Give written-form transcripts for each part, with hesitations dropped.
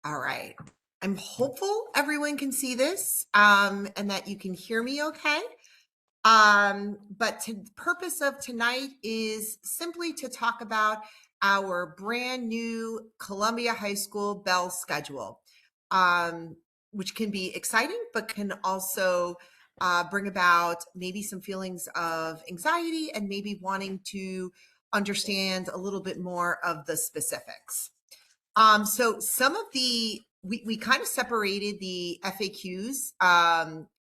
All right. I'm hopeful everyone can see this and that you can hear me okay. But the purpose of tonight is simply to talk about our brand new Columbia High School bell schedule, um, which can be exciting, but can also bring about maybe some feelings of anxiety and maybe wanting to understand a little bit more of the specifics. So some of we kind of separated the FAQs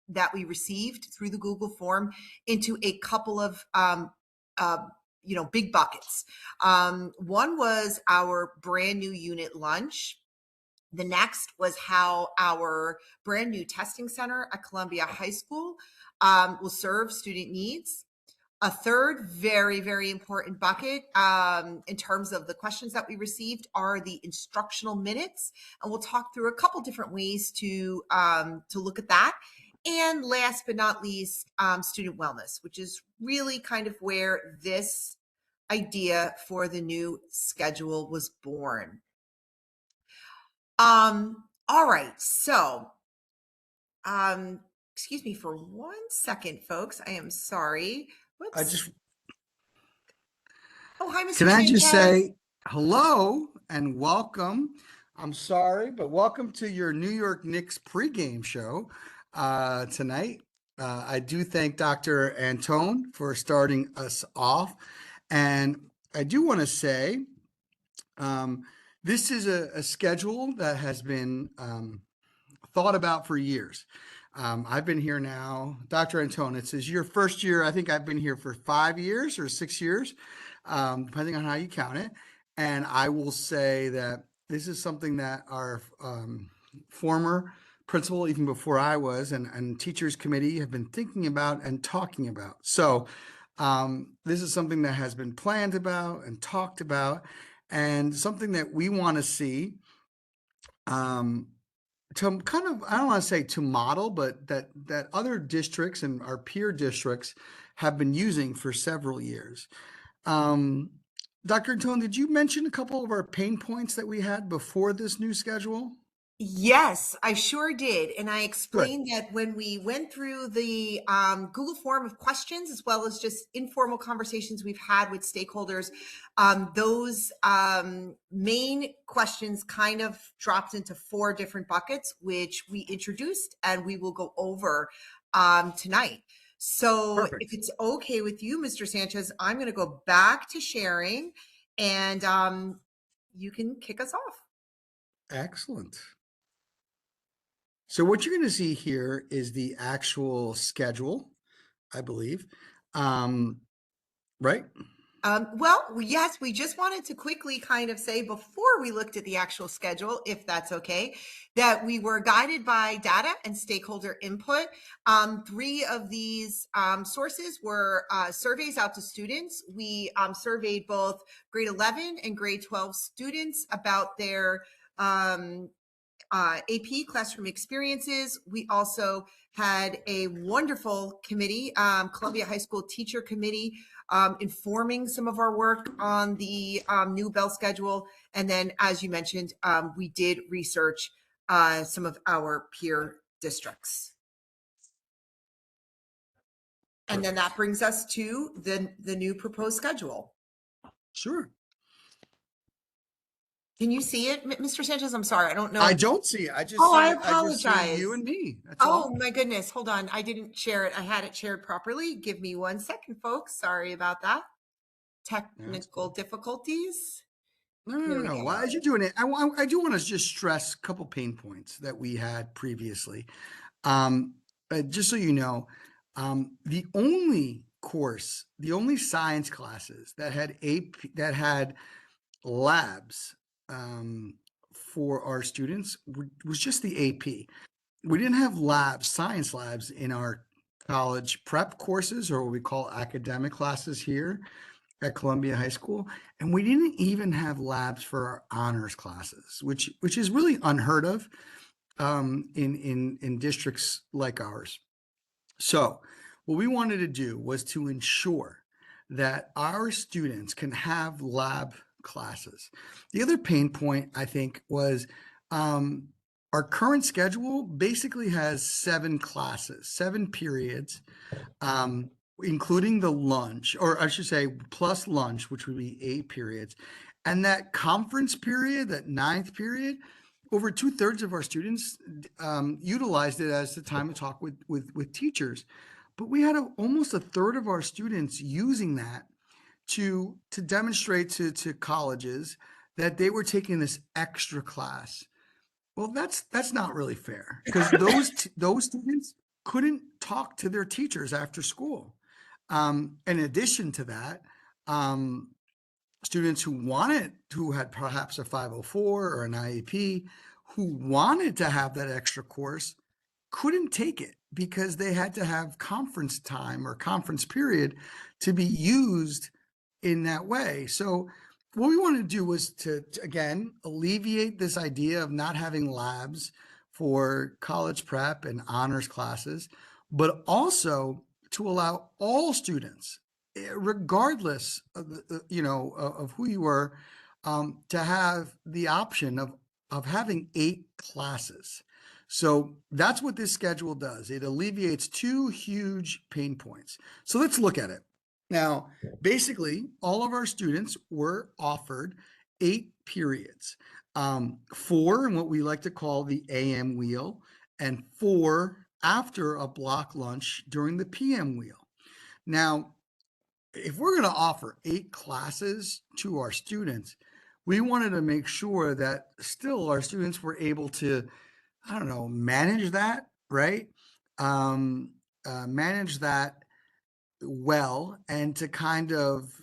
that we received through the Google form into a couple of uh, big buckets. One was our brand new unit lunch. The next was how our brand new testing center at Columbia High School will serve student needs. A third very, very important bucket in terms of the questions that we received are the instructional minutes. And we'll talk through a couple different ways to look at that. And last but not least, student wellness, which is really kind of where this idea for the new schedule was born. All right, so excuse me for 1 second, folks. I am sorry. I Whoops. just Oh, hi, Can Mr. I just Sanchez. say hello and welcome. I'm sorry, but welcome to your New York Knicks pregame show tonight. I do thank Dr. Antone for starting us off. And I do want to say um, this is a schedule that has been thought about for years. I've been here now, Dr. Antone, it says your first year. I think I've been here for 5 years or 6 years, depending on how you count it. And I will say that this is something that our former principal, even before I was, and teachers committee have been thinking about and talking about. So this is something that has been planned about and talked about, and something that we want to see. Um, to kind of, I don't want to say to model, but that other districts and our peer districts have been using for several years. Um, Dr. Tone, did you mention a couple of our pain points that we had before this new schedule? Yes, I sure did. And I Good. explained that when we went through the Google form of questions, as well as just informal conversations we've had with stakeholders, those main questions kind of dropped into four different buckets, which we introduced and we will go over tonight. So if Perfect. it's okay with you, Mr. Sanchez, I'm going to go back to sharing and you can kick us off. Excellent. So what you're going to see here is the actual schedule, I believe. Right? Yes, we just wanted to quickly kind of say before we looked at the actual schedule, if that's okay, that we were guided by data and stakeholder input. Three of these sources were surveys out to students. We surveyed both grade 11 and grade 12 students about their AP classroom experiences. We also had a wonderful committee, Columbia High School Teacher Committee, informing some of our work on the new bell schedule. And then, as you mentioned, we did research some of our peer districts. And then that Perfect. brings us to the new proposed schedule. Sure. Can you see it, Mr. Sanchez? I'm sorry, I don't I know. don't see it. Oh, I I just see you apologize. and me. That's Oh all. my goodness. Hold on. I didn't share it. I had it shared properly. Give me 1 second, folks. Sorry about that. That's Technical cool. difficulties. No, no, Here no, we no. Well, as go. you're doing it, I do want to just stress a couple pain points that we had previously. Um, just so you know, the only science classes that had that had labs for our students was just the AP. We didn't have labs, science labs in our college prep courses or what we call academic classes here at Columbia High School, and we didn't even have labs for our honors classes, which is really unheard of in districts like ours. So, what we wanted to do was to ensure that our students can have lab classes. The other pain point, I think, was Um, our current schedule basically has 7 classes, 7 periods, including the lunch, or I should say, plus lunch, which would be 8 periods. And that conference period, that ninth period, over 2/3 of our students utilized it as the time to talk with teachers. But we had almost 1/3 of our students using that to demonstrate to colleges that they were taking this extra class. Well, that's not really fair, because those students couldn't talk to their teachers after school. In addition to that, um, students who had perhaps a 504 or an IEP, who wanted to have that extra course, couldn't take it because they had to have conference time or conference period to be used in that way. So what we want to do was to again alleviate this idea of not having labs for college prep and honors classes, but also to allow all students, regardless of of who you were, to have the option of having 8 classes. So that's what this schedule does. It alleviates 2 huge pain points. So let's look at it. Now, basically, all of our students were offered 8 periods, 4 in what we like to call the AM wheel, and 4 after a block lunch during the PM wheel. Now, if we're going to offer 8 classes to our students, we wanted to make sure that still our students were able to, I don't know, manage that, right? Manage that well, and to kind of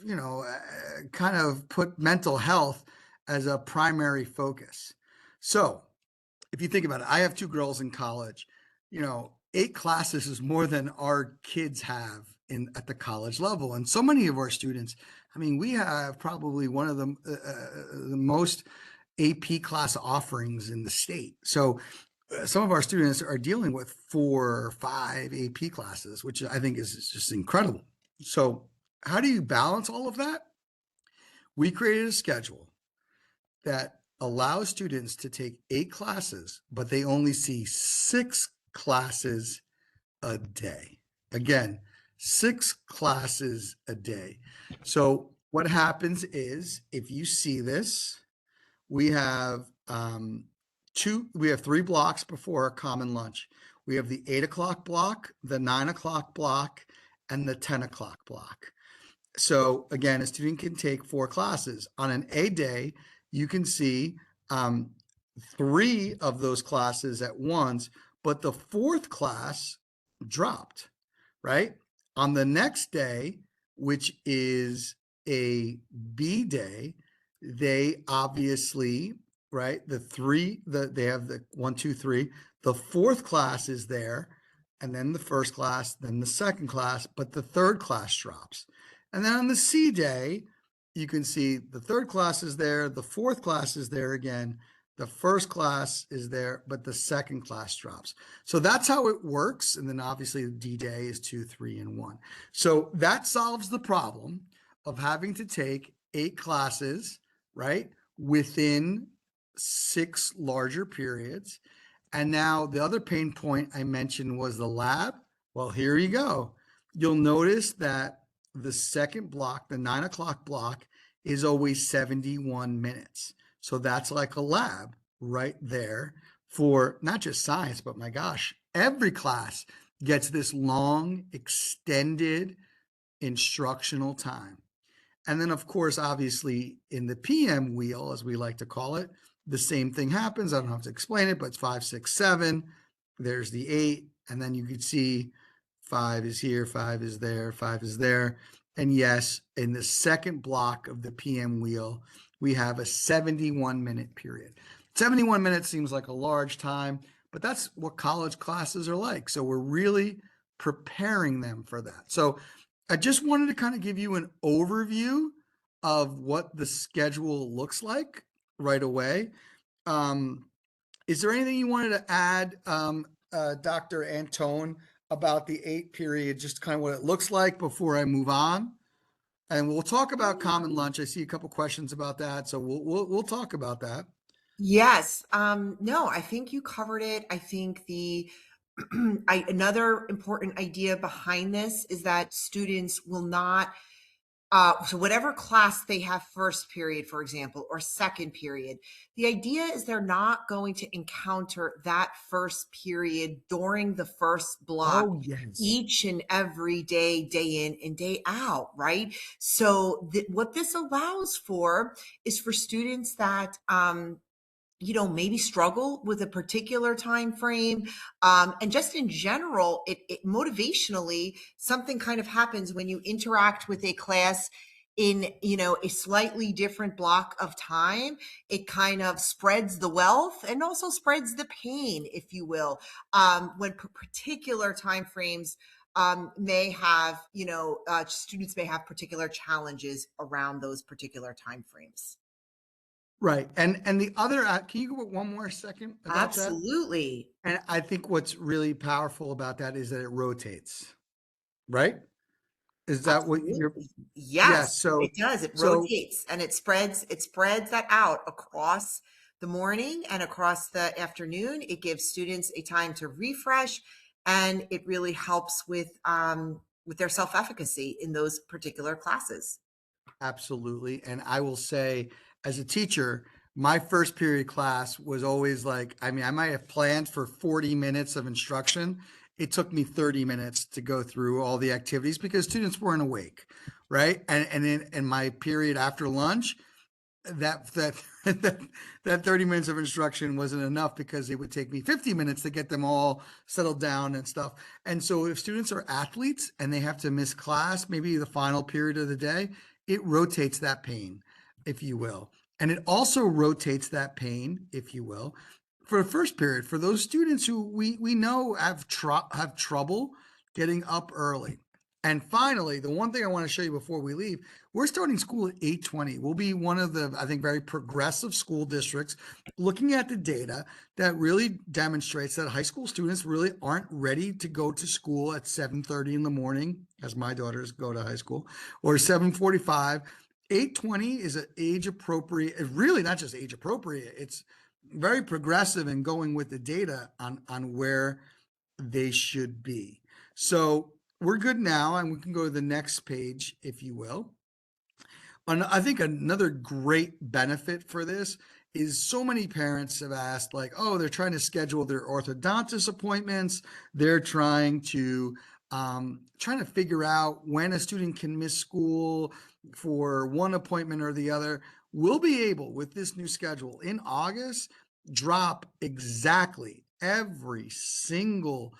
put mental health as a primary focus. So if you think about it, I have 2 girls in college. 8 classes is more than our kids have in at the college level, and so many of our students. I mean, we have probably one of the most AP class offerings in the state. So some of our students are dealing with 4 or 5 AP classes, which I think is just incredible. So how do you balance all of that? We created a schedule that allows students to take 8 classes, but they only see 6 classes a day. Again, 6 classes a day. So what happens is, if you see this, we have we have 3 blocks before a common lunch. We have the 8 o'clock block, the 9 o'clock block, and the 10 o'clock block. So again, a student can take 4 classes. On an A day, you can see 3 of those classes at once, but the 4th class dropped, right? On the next day, which is a B day, they obviously, right, they have the 1, 2, 3. The 4th class is there, and then the 1st class, then the 2nd class, but the 3rd class drops. And then on the C day, you can see the 3rd class is there, the 4th class is there again, the 1st class is there, but the 2nd class drops. So that's how it works. And then obviously the D day is 2, 3, and 1. So that solves the problem of having to take 8 classes, right, within 6 larger periods. And now the other pain point I mentioned was the lab. Well, here you go. You'll notice that the second block, the 9 o'clock block, is always 71 minutes. So that's like a lab right there for not just science, but my gosh, every class gets this long, extended instructional time. And then, of course, obviously in the PM wheel, as we like to call it, the same thing happens. I don't have to explain it, but it's 5, 6, 7. There's the 8. And then you could see 5 is here, 5 is there, 5 is there. And yes, in the second block of the PM wheel, we have a 71-minute period. 71 minutes seems like a large time, but that's what college classes are like. So we're really preparing them for that. So I just wanted to kind of give you an overview of what the schedule looks like right away. Is there anything you wanted to add, Dr. Antone, about the 8 period, just kind of what it looks like before I move on? And we'll talk about common lunch. I see a couple questions about that, so we'll talk about that. Yes. No, I think you covered it. I think another important idea behind this is that students will not, so whatever class they have first period, for example, or second period, the idea is they're not going to encounter that first period during the first block Oh, yes. each and every day, day in and day out, right? So what this allows for is for students that, maybe struggle with a particular time frame, and just in general, it motivationally, something kind of happens when you interact with a class in a slightly different block of time. It kind of spreads the wealth and also spreads the pain, if you will, when particular time frames may have, students may have particular challenges around those particular time frames. Right. And the other, can you go one more second about that? Absolutely. And I think what's really powerful about that is that it rotates, right? Is that what you're, Absolutely. yeah. Yes, it does. It So rotates and it spreads that out across the morning and across the afternoon. It gives students a time to refresh, and it really helps with their self-efficacy in those particular classes. absolutely. And I will say, as a teacher, my first period class was always like, I mean, I might have planned for 40 minutes of instruction. It took me 30 minutes to go through all the activities because students weren't awake, right? And in my period after lunch, that that that 30 minutes of instruction wasn't enough because it would take me 50 minutes to get them all settled down and stuff. And so if students are athletes and they have to miss class, maybe the final period of the day, it rotates that pain, if you will. And it also rotates that pain, if you will, for the first period for those students who we know have trouble getting up early. And finally, the one thing I want to show you before we leave, we're starting school at 8:20. We'll be one of the, I think, very progressive school districts looking at the data that really demonstrates that high school students really aren't ready to go to school at 7:30 in the morning, as my daughters go to high school, or 7:45. 8:20 is an age appropriate, really not just age appropriate, it's very progressive and going with the data on where they should be. So we're good now, and we can go to the next page, if you will. I think another great benefit for this is so many parents have asked, like, oh, they're trying to schedule their orthodontist appointments. They're trying to figure out when a student can miss school for one appointment or the other. We'll be able, with this new schedule in August, drop exactly every single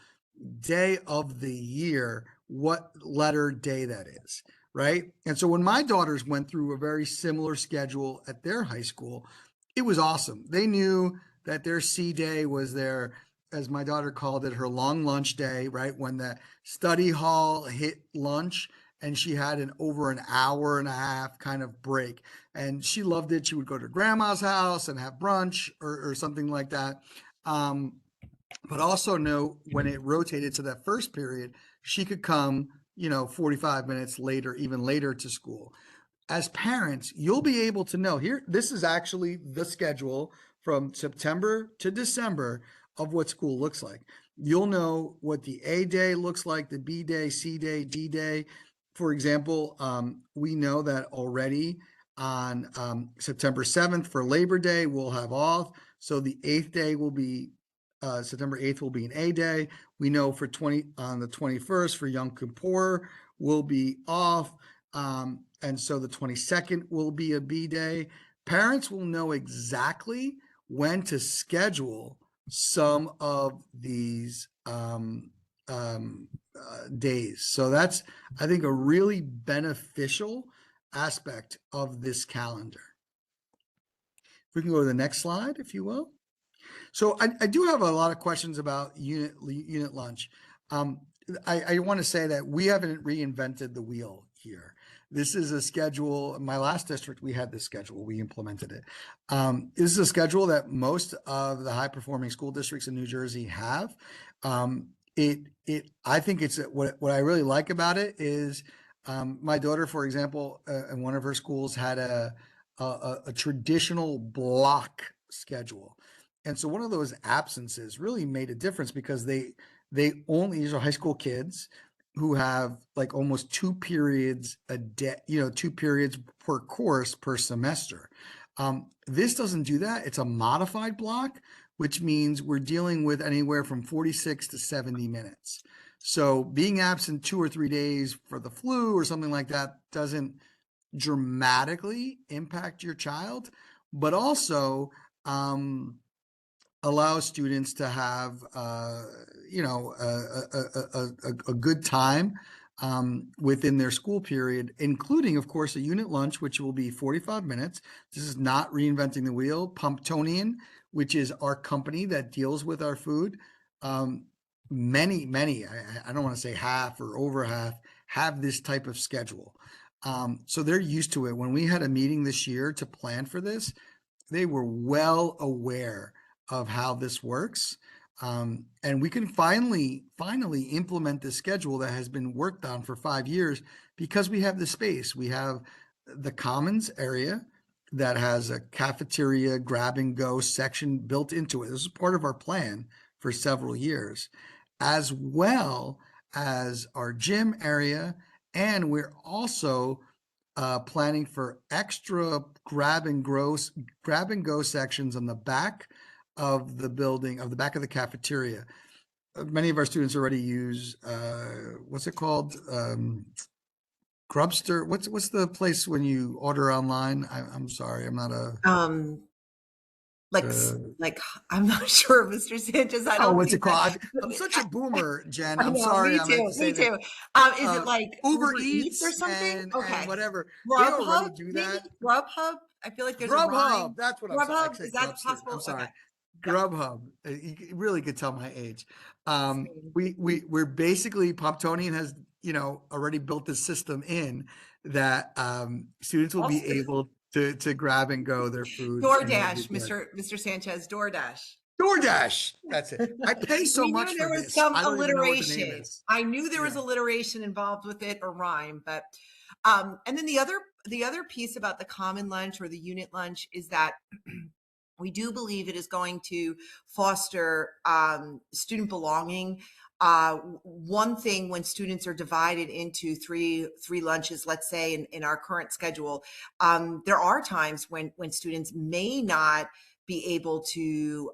day of the year what letter day that is, right? And so when my daughters went through a very similar schedule at their high school, it was awesome. They knew that their C day was their, as my daughter called it, her long lunch day, right? When the study hall hit lunch and she had an over an hour and a half kind of break. And she loved it. She would go to grandma's house and have brunch or something like that. But also know when it rotated to that first period, she could come, 45 minutes later, even later to school. As parents, you'll be able to know here, this is actually the schedule from September to December of what school looks like. You'll know what the A day looks like, the B day, C day, D day. For example, we know that already on September 7th for Labor Day, we'll have off. So the 8th day will be September 8th will be an A day. We know for 20 on the 21st for Yom Kippur will be off. And so the 22nd will be a B day. Parents will know exactly when to schedule some of these days. So that's, I think, a really beneficial aspect of this calendar. If we can go to the next slide, if you will. So I do have a lot of questions about unit lunch. Um, I want to say that we haven't reinvented the wheel here. This is a schedule. In my last district, we had this schedule. We implemented it. This is a schedule that most of the high performing school districts in New Jersey have. I think it's what I really like about it is my daughter, for example, in one of her schools had a traditional block schedule. And so one of those absences really made a difference because these are high school kids who have like almost 2 periods a day, 2 periods per course per semester. This doesn't do that. It's a modified block, which means we're dealing with anywhere from 46 to 70 minutes. So being absent 2 or 3 days for the flu or something like that doesn't dramatically impact your child, but also allow students to have a good time within their school period, including, of course, a unit lunch, which will be 45 minutes. This is not reinventing the wheel. Pumptonian, which is our company that deals with our food, many, I don't want to say half or over half, have this type of schedule. So they're used to it. When we had a meeting this year to plan for this, they were well aware of how this works. And we can finally implement this schedule that has been worked on for 5 years because we have the space. We have the commons area that has a cafeteria grab and go section built into it. This is part of our plan for several years, as well as our gym area. And we're also planning for extra grab and go sections on the back of the building, of the back of the cafeteria. Many of our students already use what's it called? Grubster. What's the place when you order online? I'm sorry, I'm not a Um, like, uh, like I'm not sure, Mr. Sanchez. I oh, don't what's it think that. called? I'm such a boomer, Jen. I I'm know, sorry, me I meant too, to say me this. too. Is it like Uber Uber Eats or Eats something? and Okay. whatever. They Grubhub, already do maybe that. Grubhub. I feel like there's a Grubhub. rhyme. That's what I'm sorry. I Grubhub, said is that Grubster. I'm possible? Okay. sorry. Got Grubhub. You really could tell my age. same. We're basically Pomptonian has already built the system in that students will be Also, able to grab and go their food and it'll be DoorDash, good. Mr. Sanchez, DoorDash. DoorDash. That's it. I pay so We knew much for there was this. some I don't even know what the name alliteration. is. I knew there was Yeah. alliteration involved with it or rhyme, but and then the other piece about the common lunch or the unit lunch is that we do believe it is going to foster student belonging. One thing when students are divided into three lunches, let's say in our current schedule, there are times when students may not be able to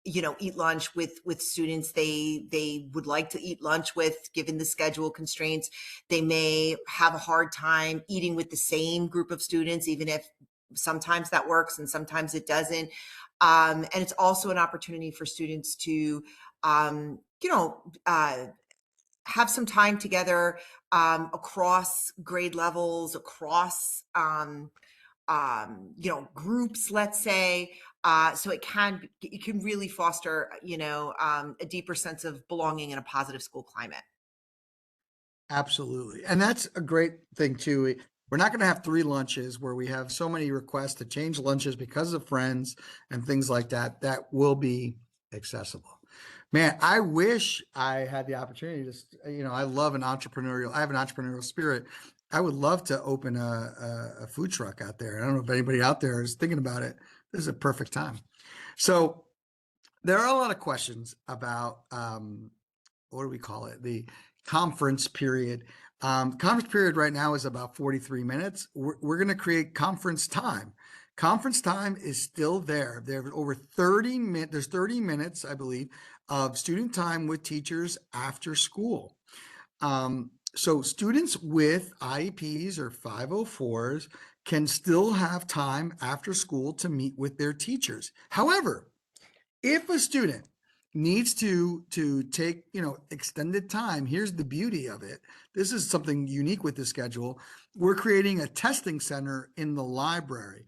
eat lunch with students they would like to eat lunch with, given the schedule constraints. They may have a hard time eating with the same group of students, even if sometimes that works and sometimes it doesn't. And it's also an opportunity for students to have some time together across grade levels, across groups, let's say. So it can really foster, a deeper sense of belonging and a positive school climate. Absolutely. And that's a great thing too. We're not going to have 3 lunches where we have so many requests to change lunches because of friends and things like that. That will be accessible. Man, I wish I had the opportunity I love I have an entrepreneurial spirit. I would love to open a food truck out there. I don't know if anybody out there is thinking about it. This is a perfect time. So there are a lot of questions about, what do we call it? The conference period. Conference period right now is about 43 minutes. We're going to create conference time. Conference time is still there. There are over 30 minutes. There's 30 minutes, I believe, of student time with teachers after school. So students with IEPs or 504s can still have time after school to meet with their teachers. However, if a student needs to take extended time, here's the beauty of it. This is something unique with the schedule. We're creating a testing center in the library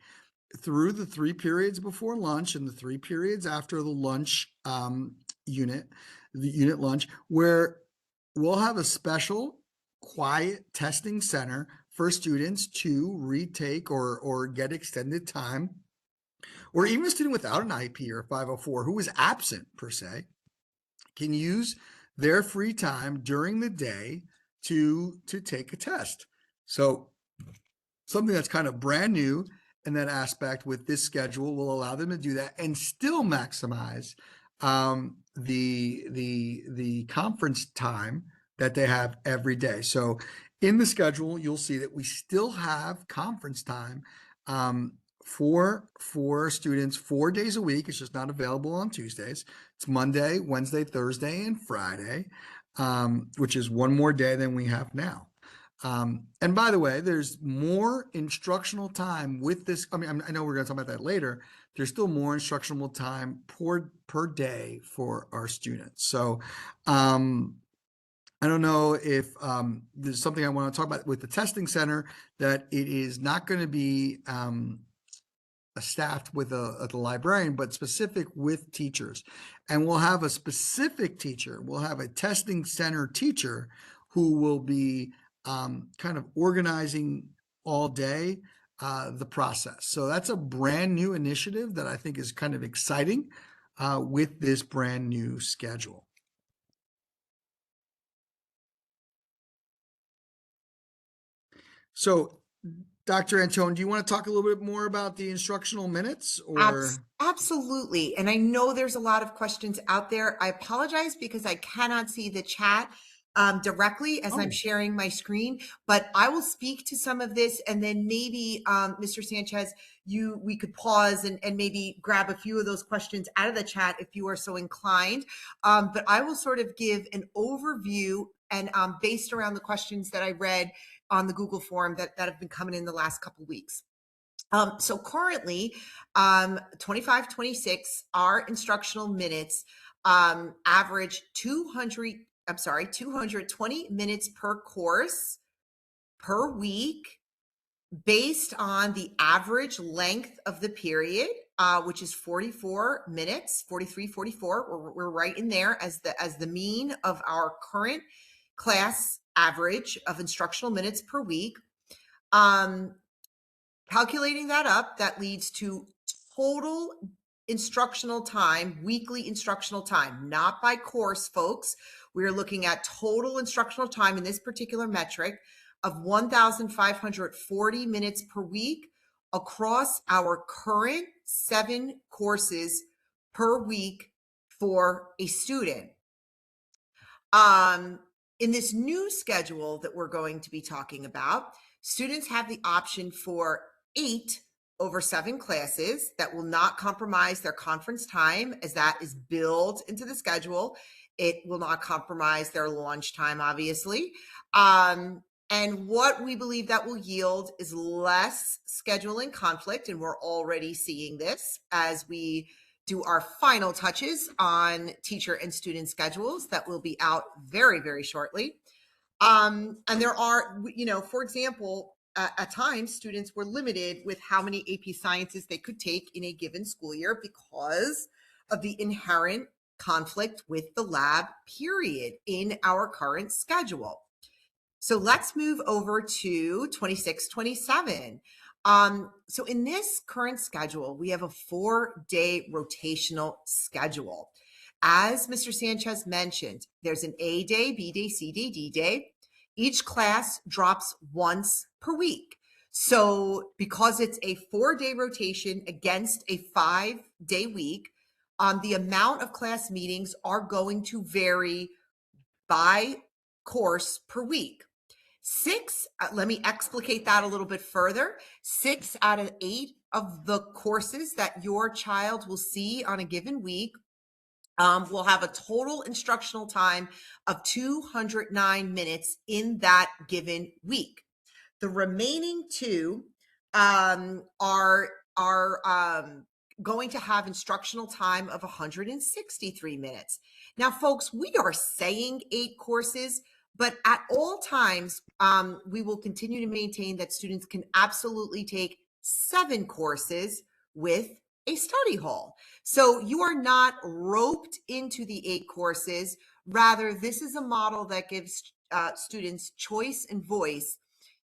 through the 3 periods before lunch and the 3 periods after the lunch unit, the unit lunch, where we'll have a special quiet testing center for students to retake or get extended time, or even a student without an IP or 504 who is absent per se can use their free time during the day to take a test. So something that's kind of brand new in that aspect with this schedule will allow them to do that and still maximize the conference time that they have every day. So in the schedule, you'll see that we still have conference time for students 4 days a week. It's just not available on Tuesdays. It's Monday, Wednesday, Thursday, and Friday, which is one more day than we have now. And by the way, there's more instructional time with this. I mean, I know we're going to talk about that later. There's still more instructional time per day for our students. So, I don't know if there's something I want to talk about with the testing center, that it is not going to be staffed with the librarian, but specific with teachers. And we'll have a specific teacher. We'll have a testing center teacher who will be kind of organizing all day the process. So that's a brand new initiative that I think is kind of exciting with this brand new schedule. So, Dr. Antone, do you want to talk a little bit more about the instructional minutes, or? Absolutely. And I know there's a lot of questions out there. I apologize because I cannot see the chat directly as I'm Oh, sharing my screen, but I will speak to some of this, and then maybe Mr. Sanchez, we could pause and maybe grab a few of those questions out of the chat if you are so inclined. But I will sort of give an overview and based around the questions that I read on the Google form that have been coming in the last couple of weeks. So currently, 25, 26, our instructional minutes average 220 minutes per course per week, based on the average length of the period, which is 44 minutes, 43, 44. We're right in there as the mean of our current class average of instructional minutes per week. Calculating that up, that leads to total instructional time, weekly instructional time, not by course, folks. We are looking at total instructional time in this particular metric of 1,540 minutes per week across our current 7 courses per week for a student. In this new schedule that we're going to be talking about, students have the option for 8 over 7 classes that will not compromise their conference time, as that is built into the schedule. It will not compromise their launch time, obviously. And what we believe that will yield is less scheduling conflict, and we're already seeing this as we do our final touches on teacher and student schedules that will be out very, very shortly. And there are, for example, at times students were limited with how many AP Sciences they could take in a given school year because of the inherent conflict with the lab period in our current schedule. So let's move over to 26, 27. So in this current schedule, we have a 4-day rotational schedule. As Mr. Sanchez mentioned, there's an A day, B day, C day, D day. Each class drops once per week. So because it's a 4-day rotation against a 5-day week, the amount of class meetings are going to vary by course per week. 6, let me explicate that a little bit further. 6 out of 8 of the courses that your child will see on a given week will have a total instructional time of 209 minutes in that given week. The remaining 2 are going to have instructional time of 163 minutes. Now, folks, we are saying 8 courses, but at all times, we will continue to maintain that students can absolutely take 7 courses with a study hall. So you are not roped into the 8 courses. Rather, this is a model that gives students choice and voice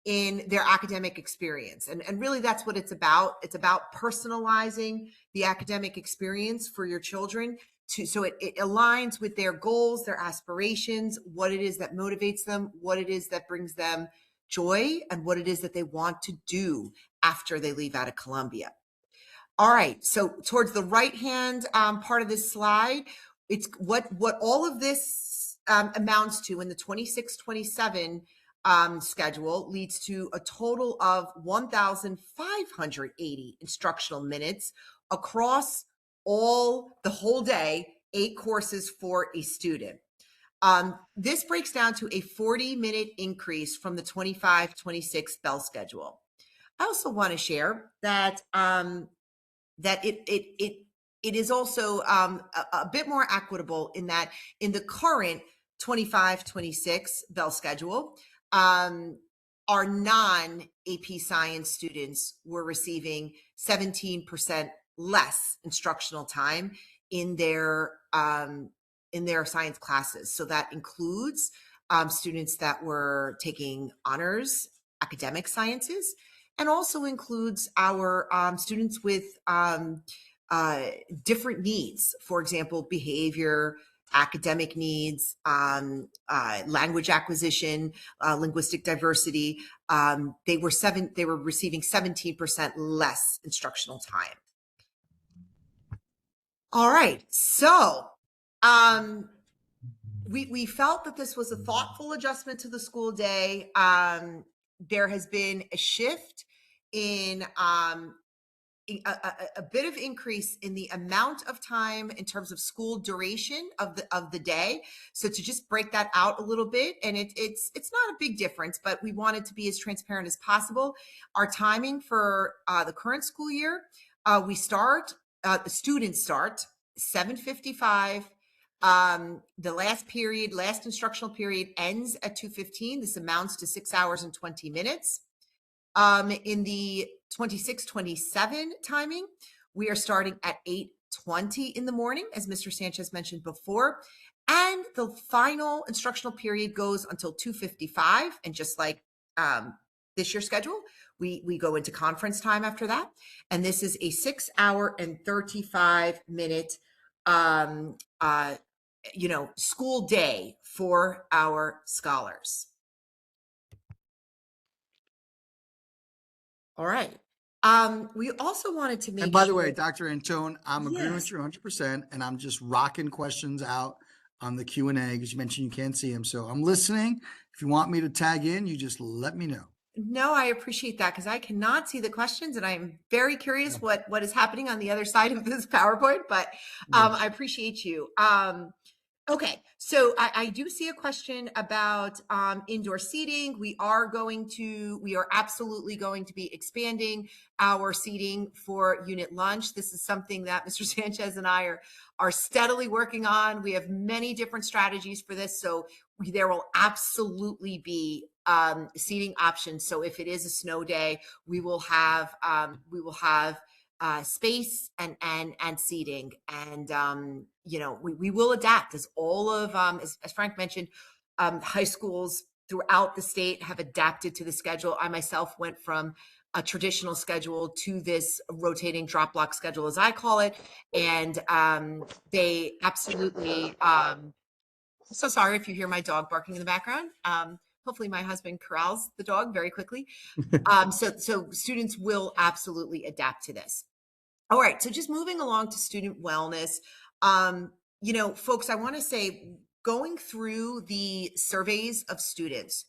in their academic experience. And really that's what it's about. It's about personalizing the academic experience for your children so it aligns with their goals, their aspirations, what it is that motivates them, what it is that brings them joy, and what it is that they want to do after they leave out of Columbia. All right, so towards the right-hand part of this slide, it's what all of this amounts to in the 26-27 schedule leads to a total of 1,580 instructional minutes across the whole day, 8 courses for a student. This breaks down to a 40-minute increase from the 25-26 bell schedule. I also want to share that it is also a bit more equitable in that in the current 25-26 bell schedule, our non-AP Science students were receiving 17% less instructional time in their science classes. So that includes students that were taking honors, academic sciences, and also includes our students with different needs. For example, behavior, academic needs, language acquisition, linguistic diversity. They were receiving 17% less instructional time. All right, so we felt that this was a thoughtful adjustment to the school day. There has been a shift in a bit of increase in the amount of time in terms of school duration of the day. So to just break that out a little bit, and it's not a big difference, but we wanted to be as transparent as possible. Our timing for the current school year, the students start 7:55. The last instructional period ends at 2:15. This amounts to 6 hours and 20 minutes. In the 26-27 timing, we are starting at 8:20 in the morning, as Mr. Sanchez mentioned before. And the final instructional period goes until 2:55. And just like this year's schedule, we go into conference time after that. And this is a 6 hour and 35-minute school day for our scholars. All right. We also wanted to make And by the sure. way, Dr. Antone, I'm agreeing Yes. with you 100%, and I'm just rocking questions out on the Q&A because you mentioned you can't see them. So I'm listening. If you want me to tag in, you just let me know. No, I appreciate that because I cannot see the questions, and I'm very curious what is happening on the other side of this PowerPoint. But Yes. I appreciate you. Okay, so I do see a question about indoor seating. We are absolutely going to be expanding our seating for unit lunch. This is something that Mr. Sanchez and I are steadily working on. We have many different strategies for this, so there will absolutely be seating options. So if it is a snow day, we will have space and seating, and we will adapt as all of as Frank mentioned, high schools throughout the state have adapted to the schedule. I myself went from a traditional schedule to this rotating drop block schedule, as I call it, and they absolutely so sorry if you hear my dog barking in the background. Hopefully my husband corrals the dog very quickly. So students will absolutely adapt to this. All right, so just moving along to student wellness. Folks, I want to say, going through the surveys of students,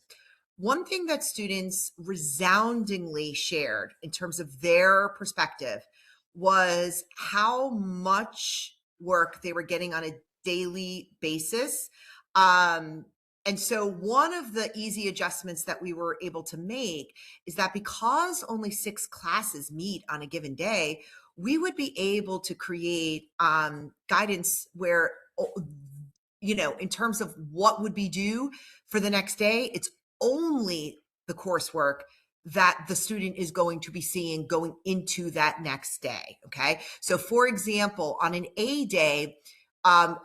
one thing that students resoundingly shared in terms of their perspective was how much work they were getting on a daily basis. And so one of the easy adjustments that we were able to make is that because only 6 classes meet on a given day, we would be able to create guidance where, in terms of what would be due for the next day, it's only the coursework that the student is going to be seeing going into that next day. Okay. So for example, on an A day,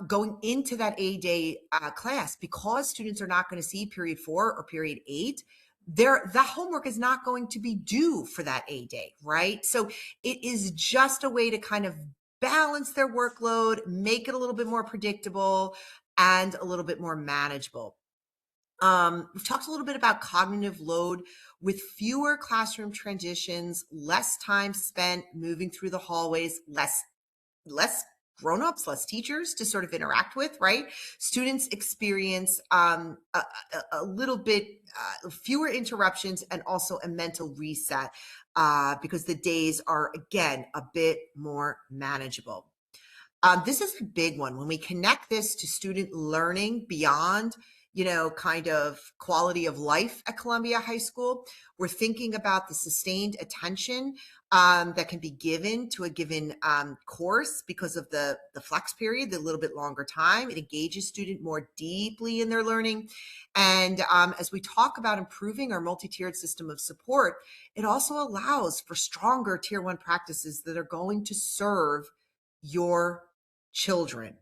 going into that A day class, because students are not going to see period 4 or period 8, the homework is not going to be due for that A day, right? So it is just a way to kind of balance their workload, make it a little bit more predictable and a little bit more manageable. We've talked a little bit about cognitive load with fewer classroom transitions, less time spent moving through the hallways, less grown-ups, less teachers to sort of interact with, right? Students experience a little bit fewer interruptions and also a mental reset because the days are, again, a bit more manageable. This is a big one. When we connect this to student learning beyond, kind of quality of life at Columbia High School, we're thinking about the sustained attention that can be given to a given course because of the flex period, the little bit longer time. It engages student more deeply in their learning. And as we talk about improving our multi-tiered system of support, it also allows for stronger tier one practices that are going to serve your children.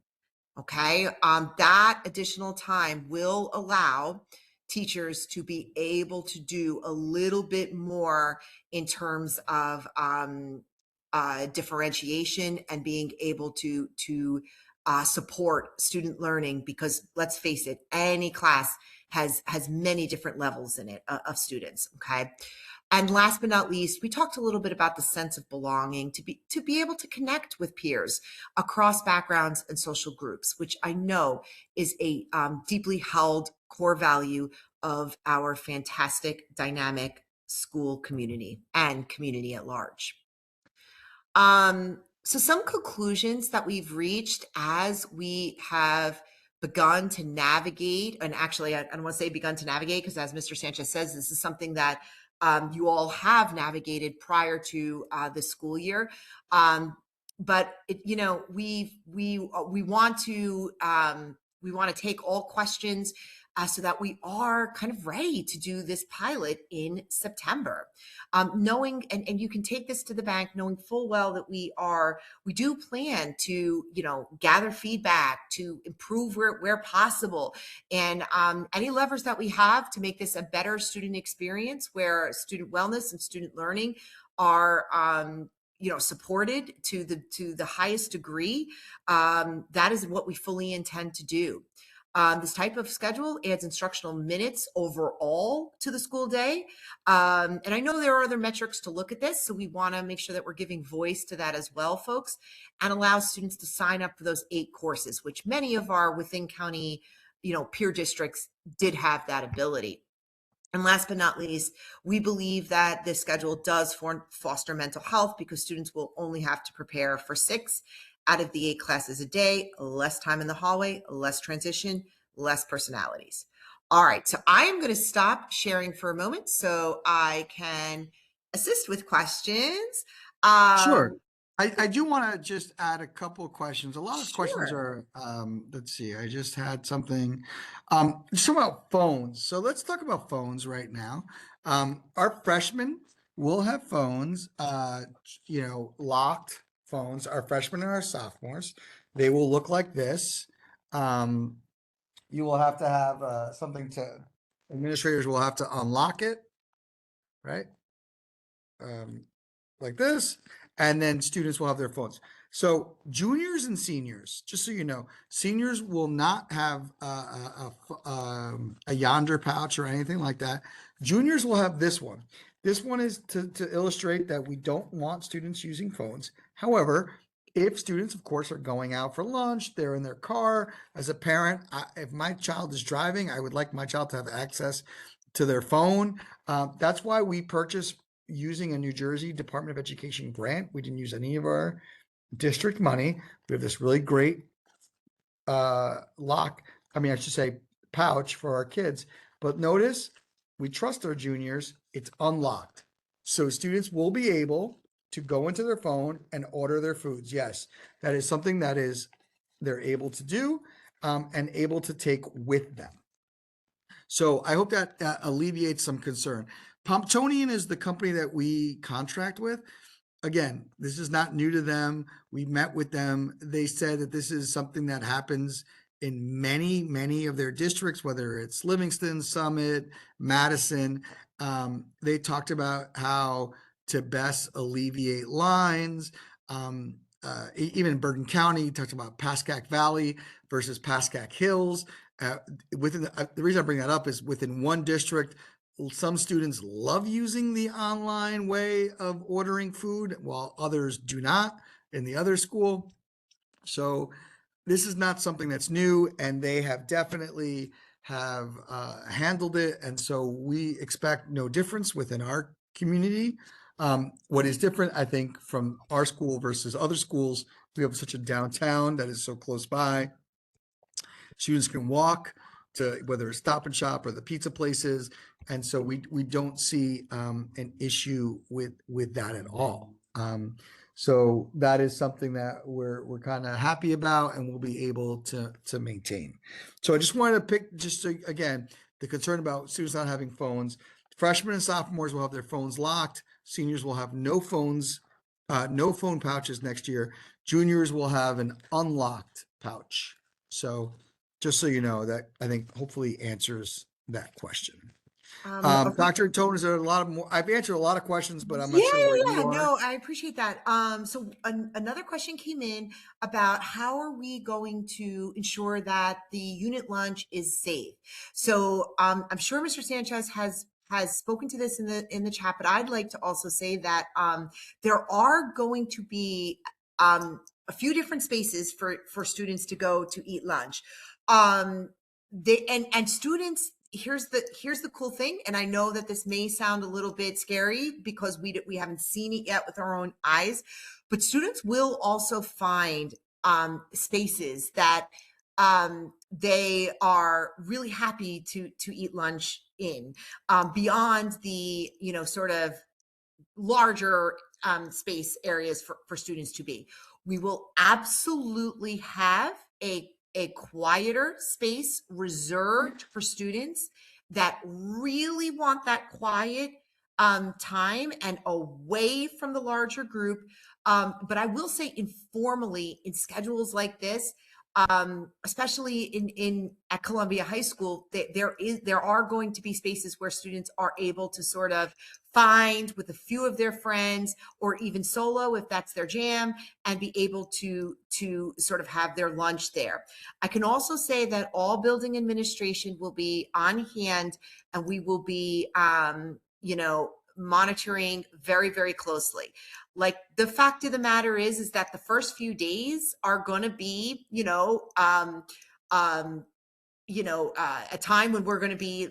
Okay. That additional time will allow teachers to be able to do a little bit more in terms of differentiation and being able to support student learning, because let's face it, any class has many different levels in it of students. Okay. And last but not least, we talked a little bit about the sense of belonging, to be able to connect with peers across backgrounds and social groups, which I know is a deeply held core value of our fantastic, dynamic school community and community at large. So some conclusions that we've reached as we have begun to navigate, and actually, I don't want to say begun to navigate, because as Mr. Sanchez says, this is something that you all have navigated prior to this school year. But we want to take all questions so that we are kind of ready to do this pilot in September. Knowing, and you can take this to the bank, knowing full well that we do plan to, gather feedback, to improve where possible, and any levers that we have to make this a better student experience where student wellness and student learning are, supported to the highest degree. That is what we fully intend to do. This type of schedule adds instructional minutes overall to the school day. And I know there are other metrics to look at this, so we want to make sure that we're giving voice to that as well, folks, and allow students to sign up for those 8 courses, which many of our within county, peer districts did have that ability. And last but not least, we believe that this schedule does foster mental health because students will only have to prepare for 6 out of the 8 classes a day, less time in the hallway, less transition, less personalities. All right, so I am going to stop sharing for a moment so I can assist with questions. Sure. Um, I do want to just add a couple of questions. A lot of questions sure. are, let's see, I just had something, just about phones. So let's talk about phones right now. Our freshmen will have phones, locked phones, our freshmen and our sophomores. They will look like this. Um, you will have to have something to, administrators will have to unlock it, right? Um, like this, and then students will have their phones. So juniors and seniors, just so you know, seniors will not have a yonder pouch or anything like that. Juniors will have this one. This one is to illustrate that we don't want students using phones. However, if students, of course, are going out for lunch, they're in their car. As a parent, if my child is driving, I would like my child to have access to their phone. That's why we purchase using a New Jersey Department of Education grant. We didn't use any of our district money. We have this really great I should say pouch for our kids. But notice, we trust our juniors, it's unlocked. So students will be able to go into their phone and order their foods. Yes, that is something that they're able to do and able to take with them. So I hope that alleviates some concern. Pomptonian is the company that we contract with. Again, this is not new to them. We met with them. They said that this is something that happens in many, many of their districts, whether it's Livingston, Summit, Madison. They talked about how to best alleviate lines. Even in Bergen County, talked about Pascack Valley versus Pascack Hills. uh, within the reason I bring that up is within one district, some students love using the online way of ordering food, while others do not in the other school. So this is not something that's new, and they have definitely have handled it. And so we expect no difference within our community. What is different, I think, from our school versus other schools, we have such a downtown that is so close by. Students can walk to whether it's Stop and Shop or the pizza places, and so we don't see an issue with that at all. So that is something that we're kind of happy about, and we'll be able to maintain. So I just wanted to pick just to, again, the concern about students not having phones. Freshmen and sophomores will have their phones locked. Seniors will have no phones, no phone pouches next year. Juniors will have an unlocked pouch. So just so you know, that I think hopefully answers that question. Okay. Dr. Tone, is there a lot of more? I've answered a lot of questions, but I'm Yeah, not sure where yeah, you yeah. are. No, I appreciate that. So another question came in about how are we going to ensure that the unit lunch is safe? So I'm sure Mr. Sanchez has spoken to this in the chat, but I'd like to also say that there are going to be a few different spaces for students to go to eat lunch. They and students, here's the cool thing, and I know that this may sound a little bit scary because we haven't seen it yet with our own eyes, but students will also find spaces that they are really happy to eat lunch in, beyond the sort of larger space areas for students to be. We will absolutely have a quieter space reserved for students that really want that quiet time and away from the larger group. But I will say informally in schedules like this, especially in at Columbia High School, there are going to be spaces where students are able to sort of find with a few of their friends or even solo if that's their jam, and be able to sort of have their lunch there. I can also say that all building administration will be on hand, and we will be monitoring very, very closely. Like, the fact of the matter is that the first few days are going to be a time when we're going to be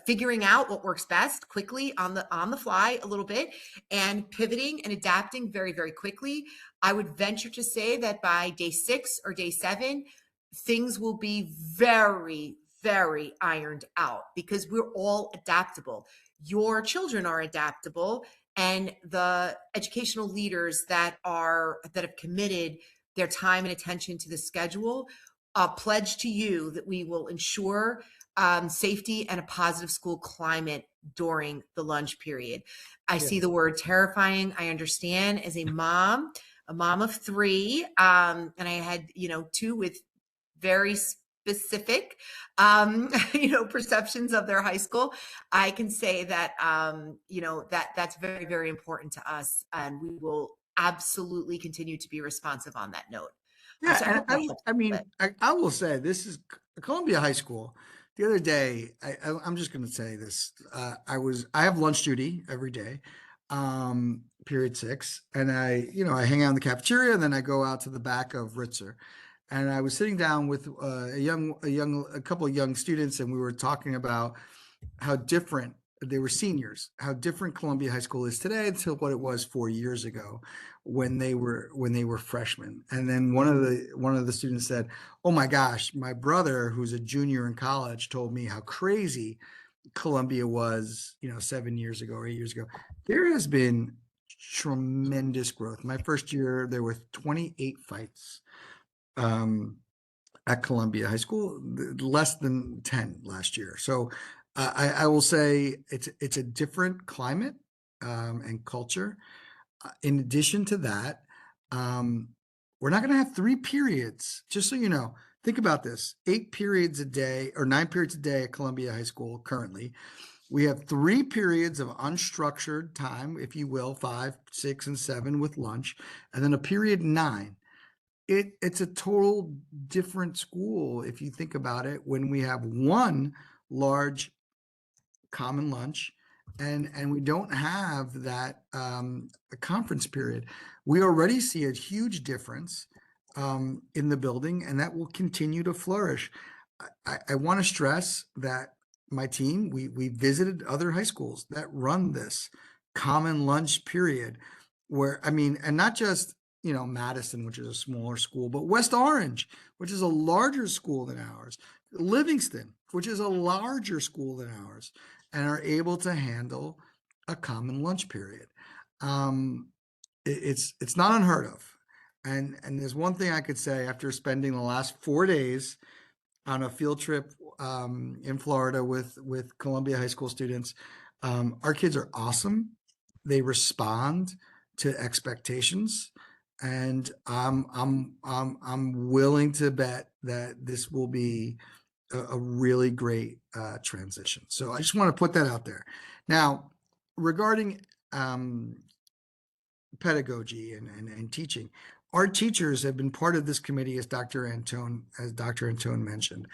figuring out what works best quickly on the fly a little bit, and pivoting and adapting very, very quickly. I would venture to say that by day 6 or day 7, things will be very, very ironed out because we're all adaptable. Your children are adaptable, and the educational leaders that have committed their time and attention to the schedule pledge to you that we will ensure safety and a positive school climate during the lunch period. I Yeah. see the word terrifying. I understand, as a mom of 3, and I had, 2 with very specific, perceptions of their high school. I can say that, that's very, very important to us, and we will absolutely continue to be responsive on that note. Yeah, So I and hope that helps I a mean, bit. I will say this is Columbia High School. The other day, I'm just going to say this. I have lunch duty every day, period 6, and I hang out in the cafeteria, and then I go out to the back of Ritzer. And I was sitting down with a couple of young students, and we were talking about how different they were seniors, how different Columbia High School is today to what it was 4 years ago when they were freshmen. And then one of the students said, "Oh my gosh, my brother, who's a junior in college, told me how crazy Columbia was, 7 years ago or 8 years ago." There has been tremendous growth. My first year, there were 28 fights. Um, at Columbia High School, less than 10 last year. So I will say it's a different climate and culture. In addition to that, um, we're not going to have 3 periods. Just so you know, think about this: 8 periods a day or 9 periods a day at Columbia High School currently. We have 3 periods of unstructured time, if you will, 5, 6, and 7 with lunch, and then a period 9. it's a total different school if you think about it when we have one large common lunch and we don't have that conference period. We already see a huge difference in the building, and that will continue to flourish. I want to stress that my team, we visited other high schools that run this common lunch period where, I mean, and not just, Madison, which is a smaller school, but West Orange, which is a larger school than ours, Livingston, which is a larger school than ours, and are able to handle a common lunch period. It's not unheard of. And there's one thing I could say after spending the last 4 days on a field trip in Florida with Columbia High School students. Our kids are awesome. They respond to expectations, and I'm willing to bet that this will be a really great transition. So I just want to put that out there. Now, regarding pedagogy and teaching, our teachers have been part of this committee, as Dr. Antone mentioned.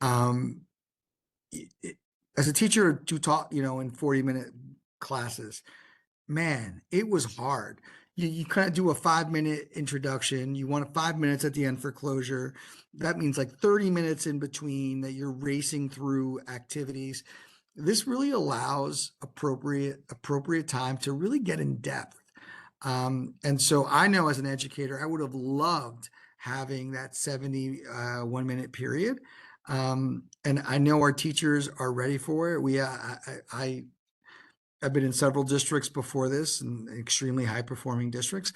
Um, as a teacher to taught, in 40-minute classes, man, it was hard. You kind of do a 5-minute introduction. You want 5 minutes at the end for closure. That means like 30 minutes in between that you're racing through activities. This really allows appropriate time to really get in depth. And so I know as an educator, I would have loved having that 71-minute period. And I know our teachers are ready for it. I've been in several districts before this, and extremely high performing districts.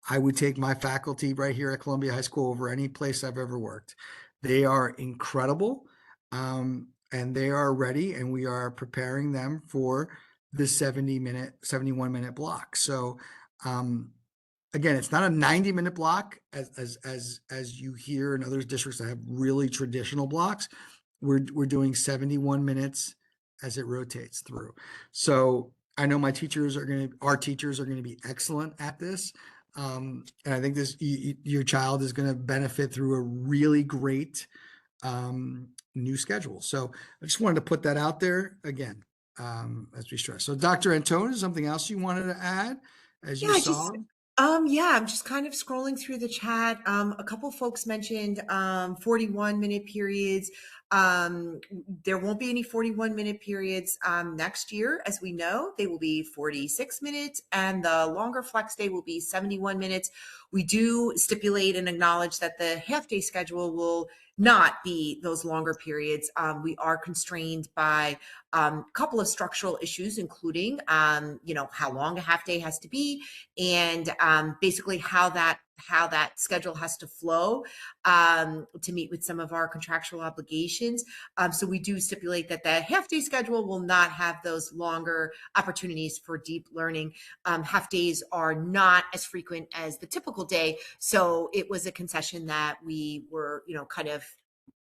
I would take my faculty right here at Columbia High School over any place I've ever worked. They are incredible, and they are ready, and we are preparing them for the 71-minute block. So, again, it's not a 90-minute block as you hear in other districts that have really traditional blocks. We're doing 71 minutes as it rotates through. So I know our teachers are going to be excellent at this. And I think your child is going to benefit through a really great new schedule. So I just wanted to put that out there again, as we stress. So Dr. Antone, is something else you wanted to add as you Yeah, saw? yeah, I'm just kind of scrolling through the chat. A couple folks mentioned 41-minute periods. There won't be any 41-minute periods next year, as we know. They will be 46 minutes, and the longer flex day will be 71 minutes. We do stipulate and acknowledge that the half-day schedule will not be those longer periods. We are constrained by a couple of structural issues, including, how long a half day has to be, and basically how that schedule has to flow to meet with some of our contractual obligations. So we do stipulate that the half-day schedule will not have those longer opportunities for deep learning. Half days are not as frequent as the typical day, so it was a concession that we were, kind of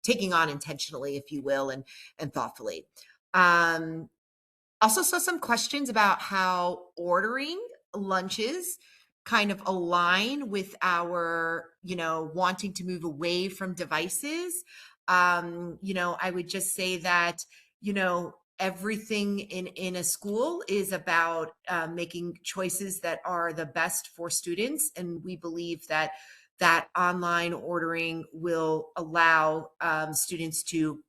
taking on intentionally, if you will, and thoughtfully. Also saw some questions about how ordering lunches kind of align with our, wanting to move away from devices. I would just say that, everything in a school is about making choices that are the best for students. And we believe that online ordering will allow students to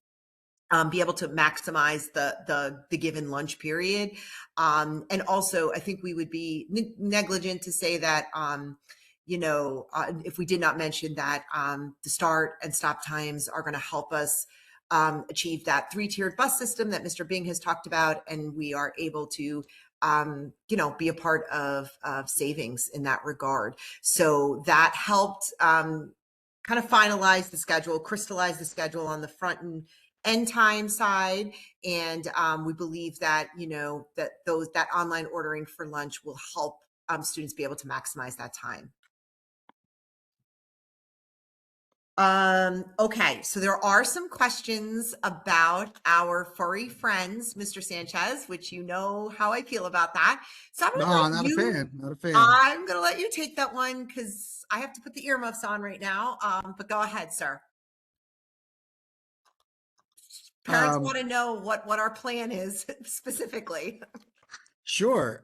be able to maximize the given lunch period. And also, I think we would be negligent to say that, if we did not mention that the start and stop times are going to help us achieve that 3-tiered bus system that Mr. Bing has talked about, and we are able to be a part of savings in that regard. So that helped kind of finalize the schedule, crystallize the schedule on the front and end time side. And we believe that, that online ordering for lunch will help students be able to maximize that time. Okay, so there are some questions about our furry friends, Mr. Sanchez, which you know how I feel about that. So No, I'm not a fan. Not a fan. I'm gonna let you take that one because I have to put the earmuffs on right now. But go ahead, sir. Parents Um, want to know what our plan is specifically. sure.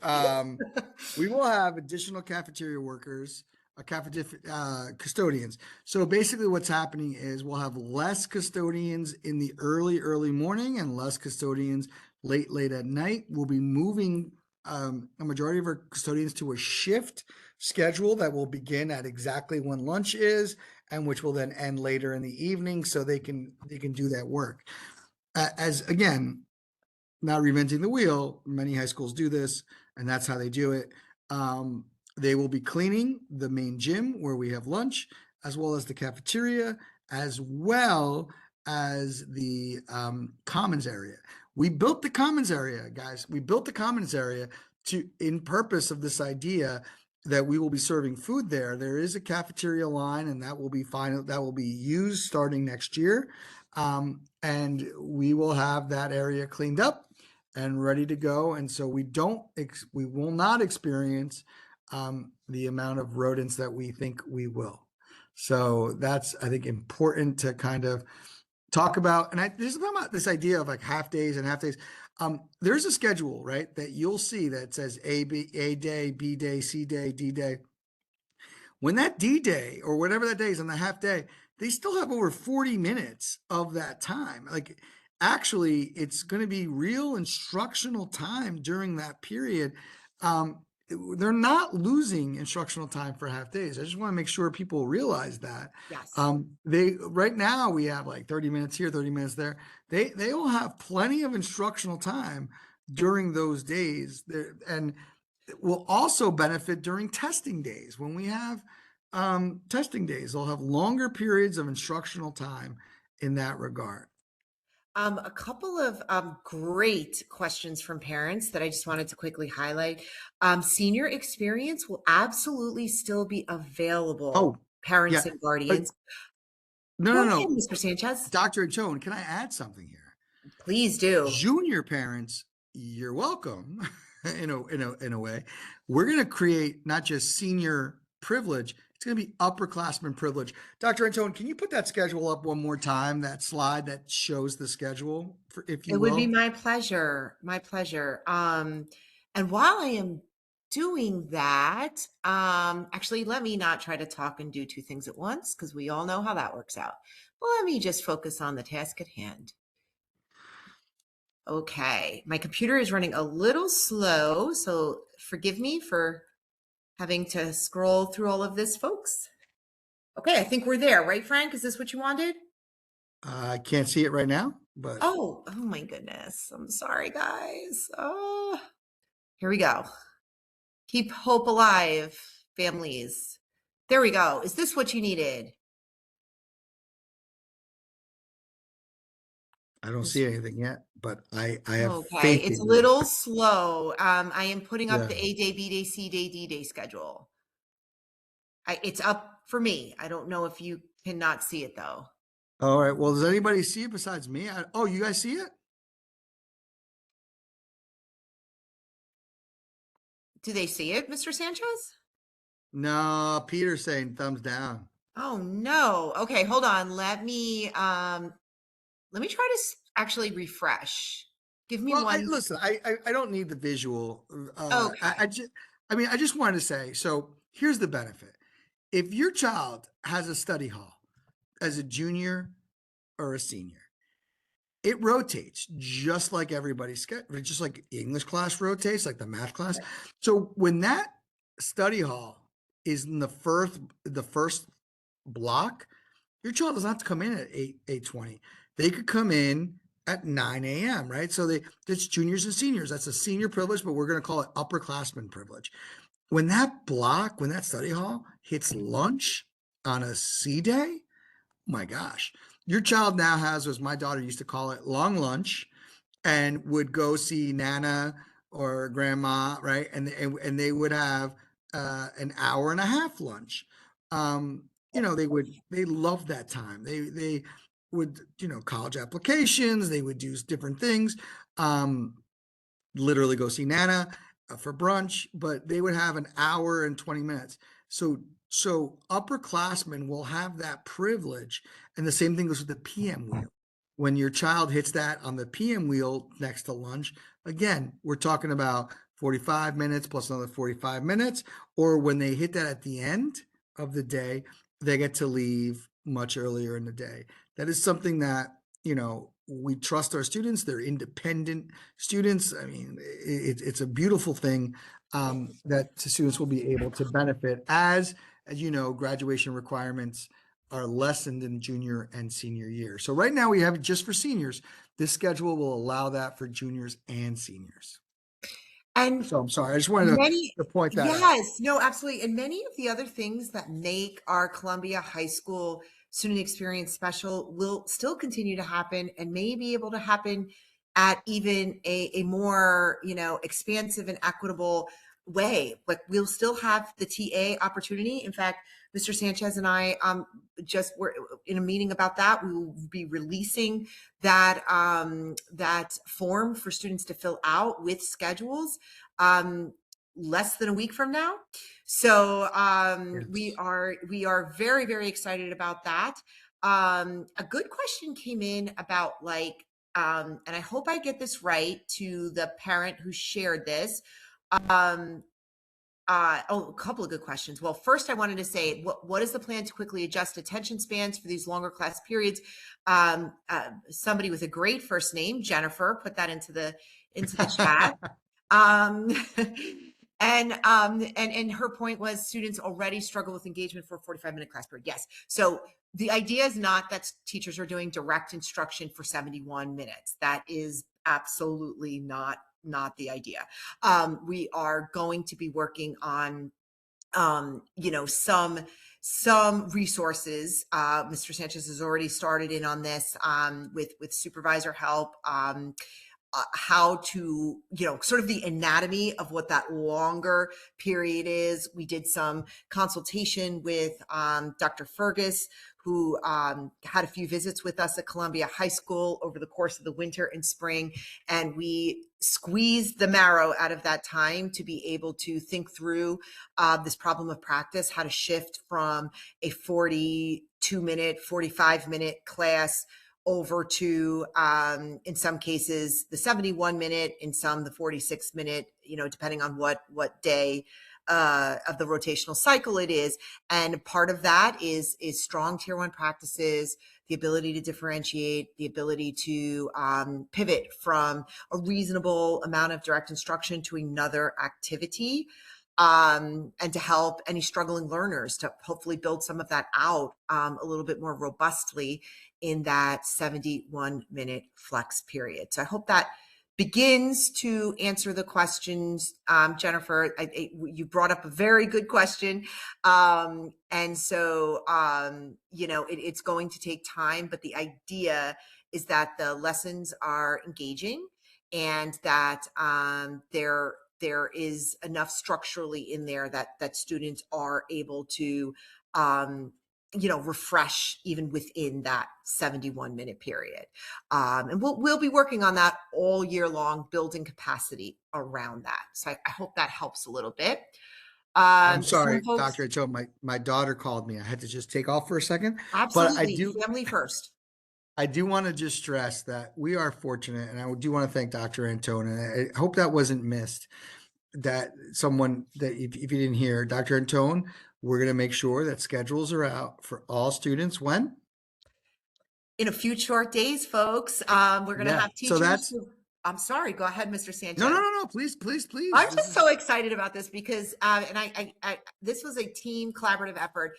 We will have additional cafeteria workers, cafeteria custodians. So basically, what's happening is we'll have less custodians in the early morning and less custodians late at night. We'll be moving a majority of our custodians to a shift schedule that will begin at exactly when lunch is, and which will then end later in the evening, so they can do that work. As again, not reinventing the wheel. Many high schools do this, and that's how they do it. Um, they will be cleaning the main gym where we have lunch, as well as the cafeteria, as well as the commons area. We built the commons area, guys. We built the commons area to in purpose of this idea that we will be serving food there. There is a cafeteria line, and that will be final. That will be used starting next year, and we will have that area cleaned up and ready to go. And so we will not experience the amount of rodents that we think we will. So that's, I think, important to kind of talk about. And there's about this idea of like half days and half days. There's a schedule, right, that you'll see that says A day, B day, C day, D day. When that D day or whatever that day is on the half day, they still have over 40 minutes of that time. Like, actually, it's going to be real instructional time during that period. They're not losing instructional time for half days. I just want to make sure people realize that. Yes. They right now we have like 30 minutes here, 30 minutes there. They will have plenty of instructional time during those days there, and will also benefit during testing days. When we have testing days, they'll have longer periods of instructional time in that regard. A couple of great questions from parents that I just wanted to quickly highlight. Senior experience will absolutely still be available, Oh, parents yeah. and But guardians. no, Go no, ahead, no. Mr. Sanchez. Dr. Tone, can I add something here? Please do. Junior parents, you're welcome in a way. We're going to create not just senior privilege, it's going to be upperclassmen privilege. Dr. Antone, can you put that schedule up one more time, that slide that shows the schedule, for, if It you would be will? my pleasure. My pleasure. And while I am doing that, actually, let me not try to talk and do two things at once because we all know how that works out. But let me just focus on the task at hand. Okay, my computer is running a little slow, so forgive me for having to scroll through all of this, folks. Okay, I think we're there, right, Frank? Is this what you wanted? I can't see it right now, but Oh my goodness. I'm sorry, guys. Oh, here we go. Keep hope alive, families. There we go. Is this what you needed? I don't This- see anything yet. But I have Okay, faith it's a in you. little slow. I am putting up Yeah. the A day, B day, C day, D day schedule. It's up for me. I don't know if you cannot see it though. All right. Well, does anybody see it besides me? Oh, you guys see it? Do they see it, Mr. Sanchez? No, Peter's saying thumbs down. Oh no. Okay, hold on. Let me try to actually refresh. Give me Well, one. listen. I don't need the visual. Okay. I mean, I just wanted to say. So here's the benefit: if your child has a study hall as a junior or a senior, it rotates just like everybody's schedule, just like English class rotates, like the math class. So when that study hall is in the first block, your child doesn't have to come in at 8:20. They could come in at 9 a.m., right? So that's juniors and seniors. That's a senior privilege, but we're going to call it upperclassmen privilege. When that study hall hits lunch on a C day, my gosh, your child now has, as my daughter used to call it, long lunch, and would go see Nana or Grandma, right? And they would have an hour and a half lunch. they loved that time. They would, college applications, they would do different things. Um, Literally go see Nana for brunch, but they would have an hour and 20 minutes. So upperclassmen will have that privilege. And the same thing goes with the PM wheel. When your child hits that on the PM wheel next to lunch, again, we're talking about 45 minutes plus another 45 minutes, or when they hit that at the end of the day, they get to leave much earlier in the day. That is something that, we trust our students. They're independent students. I mean, it's a beautiful thing that students will be able to benefit as graduation requirements are lessened in junior and senior year. So right now we have it just for seniors. This schedule will allow that for juniors and seniors. And So I'm sorry, I just wanted many, to point that out. yes, no, absolutely. And many of the other things that make our Columbia High School student experience special will still continue to happen and may be able to happen at even a more, expansive and equitable way. But we'll still have the TA opportunity. In fact, Mr. Sanchez and I just were in a meeting about that. We will be releasing that form for students to fill out with schedules um, less than a week from now. So we Yes. are very, very excited about that. A good question came in about and I hope I get this right to the parent who shared this. Um, a couple of good questions. Well, first I wanted to say, what is the plan to quickly adjust attention spans for these longer class periods? Somebody with a great first name, Jennifer, put that into the chat. Um, and her point was students already struggle with engagement for a 45-minute class period. Yes. So the idea is not that teachers are doing direct instruction for 71 minutes. That is absolutely not the idea. We are going to be working on some resources. Mr. Sanchez has already started in on this with supervisor help. How to, sort of the anatomy of what that longer period is. We did some consultation with Dr. Fergus, who had a few visits with us at Columbia High School over the course of the winter and spring. And we squeezed the marrow out of that time to be able to think through this problem of practice, how to shift from a 42-minute, 45-minute class over to, in some cases, the 71-minute, in some the 46-minute, depending on what day of the rotational cycle it is. And part of that is strong tier one practices, the ability to differentiate, the ability to pivot from a reasonable amount of direct instruction to another activity. And to help any struggling learners to hopefully build some of that out a little bit more robustly in that 71-minute flex period. So I hope that begins to answer the questions. Jennifer, you brought up a very good question. And so, it's going to take time, but the idea is that the lessons are engaging and that there is enough structurally in there that students are able to refresh even within that 71-minute period. And we'll be working on that all year long, building capacity around that. So I hope that helps a little bit. I'm Some sorry, folks, Dr. Cho, my daughter called me. I had to just take off for a second, but absolutely, family first. I do want to just stress that we are fortunate, and I do want to thank Dr. Antone, and I hope that wasn't missed. That someone that if you didn't hear, Dr. Antone, we're going to make sure that schedules are out for all students. When? In a few short days, folks, we're going to Yeah. have So teachers that's who, I'm sorry, go ahead, Mr. no, no, Sanchez. no, no. Please, please, please. I'm This just is. so excited about this because, and this was a team collaborative effort.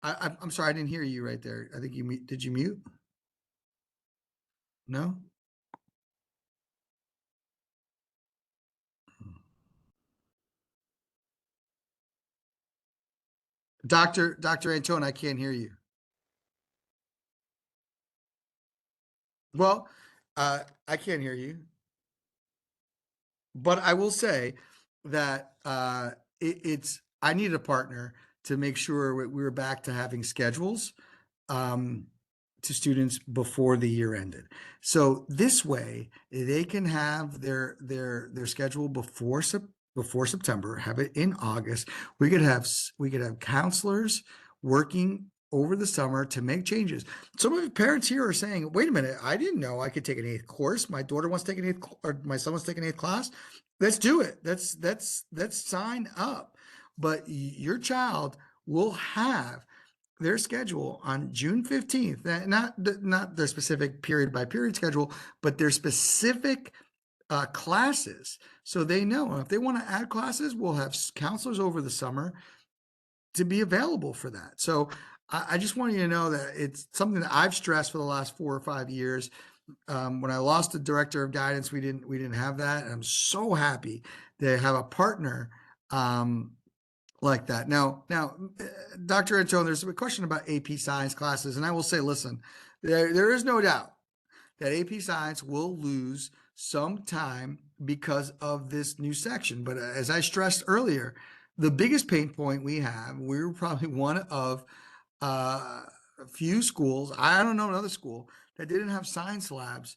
I'm sorry, I didn't hear you right there. I think did you mute? No. Dr. Antone, I can't hear you. Well, I can't hear you, but I will say that I need a partner to make sure we're back to having schedules um, to students before the year ended. So this way they can have their schedule before September, have it in August. We could have counselors working over the summer to make changes. Some of the parents here are saying, "Wait a minute, I didn't know I could take an eighth course. My daughter wants to take an eighth, or my son wants to take an eighth class. Let's do it. Let's sign up." But your child will have their schedule on June 15th, not their specific period by period schedule, but their specific classes. So they know if they want to add classes, we'll have counselors over the summer to be available for that. So I just want you to know that it's something that I've stressed for the last 4 or 5 years. When I lost the director of guidance, we didn't have that. And I'm so happy to have a partner like that. Now, Dr. Antone, there's a question about AP science classes, and I will say, listen, there is no doubt that AP science will lose some time because of this new section. But as I stressed earlier, the biggest pain point we have, we're probably one of a few schools, I don't know another school, that didn't have science labs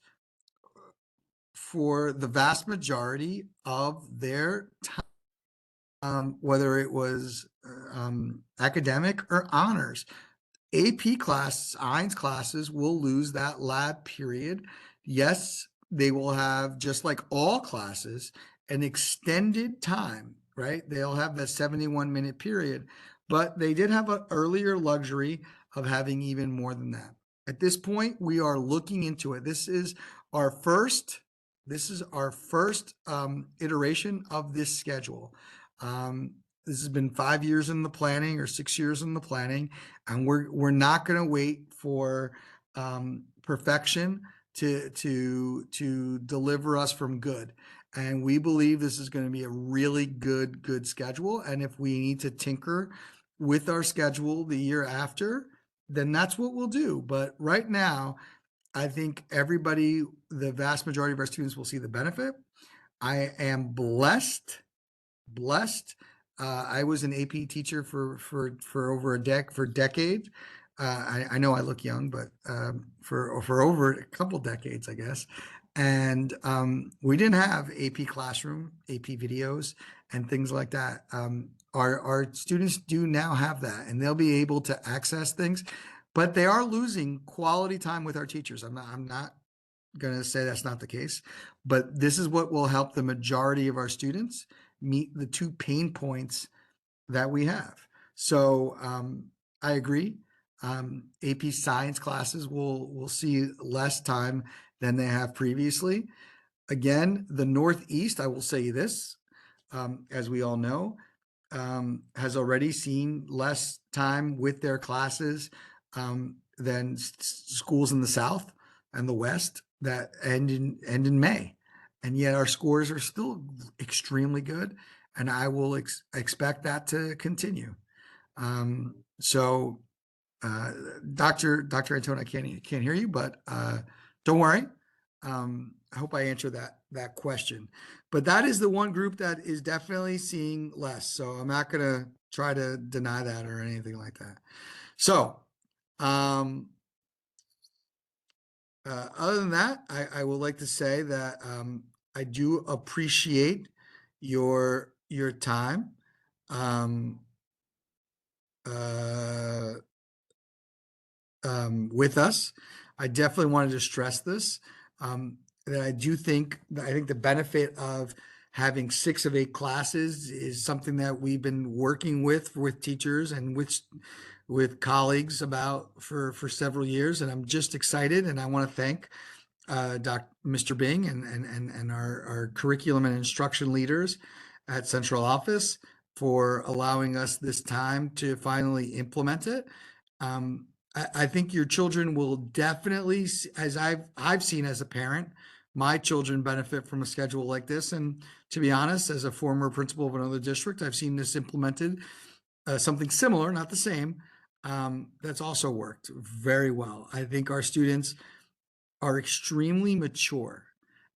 for the vast majority of their time, whether it was academic or honors. AP class, science classes will lose that lab period. Yes, they will have, just like all classes, an extended time, right? They'll have that 71-minute period, but they did have an earlier luxury of having even more than that. At this point, we are looking into it. Our first, this is our first iteration of this schedule. This has been 5 years in the planning or 6 years in the planning, and we're not going to wait for perfection to deliver us from good. And we believe this is going to be a really good schedule. And if we need to tinker with our schedule the year after, then that's what we'll do. But right now, I think the vast majority of our students will see the benefit. I am blessed. I was an AP teacher for over for decades. I know I look young, but for over a couple decades, I guess. And we didn't have AP classroom, AP videos, and things like that. Our students do now have that, and they'll be able to access things, but they are losing quality time with our teachers. I'm not going to say that's not the case, but this is what will help the majority of our students meet the two pain points that we have. So I agree. AP science classes will see less time than they have previously. Again, the Northeast, I will say this, as we all know, has already seen less time with their classes than schools in the South and the West that end in May, and yet our scores are still extremely good, and I will expect that to continue. So, uh, Dr. Antone, I can't hear you, but don't worry. I hope I answered that question. But that is the one group that is definitely seeing less. So I'm not going to try to deny that or anything like that. So, um, other than that, I would like to say that I do appreciate your time. Um, uh, with us. I definitely wanted to stress this. That I think the benefit of having 6 of 8 classes is something that we've been working with teachers and with colleagues about for several years, and I'm just excited. And I want to thank Mr. Bing and our curriculum and instruction leaders at central office for allowing us this time to finally implement it. I think your children will definitely, as I've seen as a parent, my children benefit from a schedule like this. And to be honest, as a former principal of another district, I've seen this implemented, something similar, not the same, that's also worked very well. I think our students are extremely mature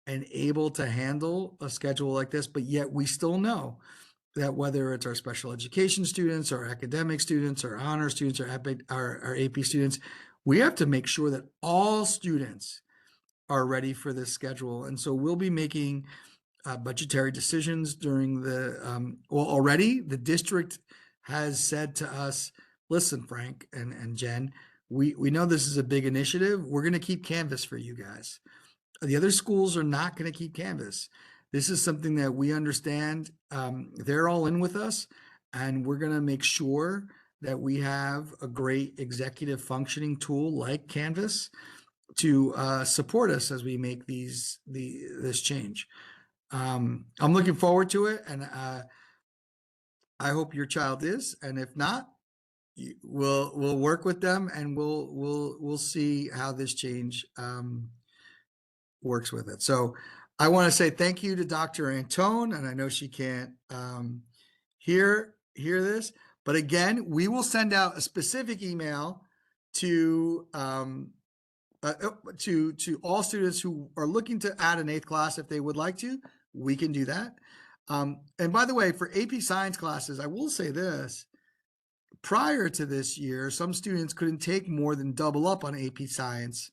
and able to handle a schedule like this, but yet we still know that whether it's our special education students, our academic students, our honor students, our AP students, we have to make sure that all students are ready for this schedule. And so we'll be making budgetary decisions during well, already the district has said to us, listen, Frank and Jen, we know this is a big initiative. We're going to keep Canvas for you guys. The other schools are not going to keep Canvas. This is something that we understand. They're all in with us, and we're going to make sure that we have a great executive functioning tool like Canvas to support us as we make this change. I'm looking forward to it, and I hope your child is. And if not, we'll work with them, and we'll see how this change works with it. So I want to say thank you to Dr. Antone, and I know she can't hear this, but again, we will send out a specific email to all students who are looking to add an eighth class if they would like to. We can do that. And by the way, for AP Science classes, I will say this. Prior to this year, some students couldn't take more than double up on AP Science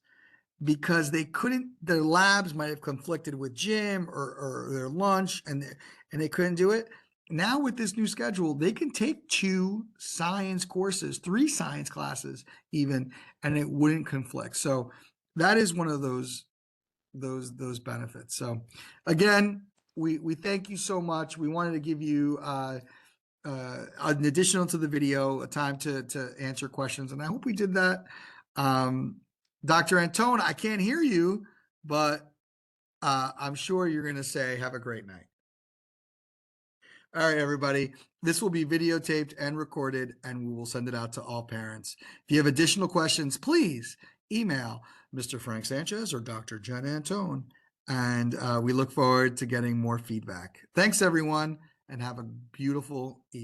because their labs might have conflicted with gym or their lunch, and they couldn't do it. Now with this new schedule, they can take 2 science courses, 3 science classes even, and it wouldn't conflict. So that is one of those benefits. So again, we thank you so much. We wanted to give you in additional to the video, a time to answer questions, and I hope we did that. Dr. Antone, I can't hear you, but I'm sure you're going to say, have a great night. All right, everybody. This will be videotaped and recorded, and we will send it out to all parents. If you have additional questions, please email Mr. Frank Sanchez or Dr. Jen Antone, and we look forward to getting more feedback. Thanks, everyone, and have a beautiful evening.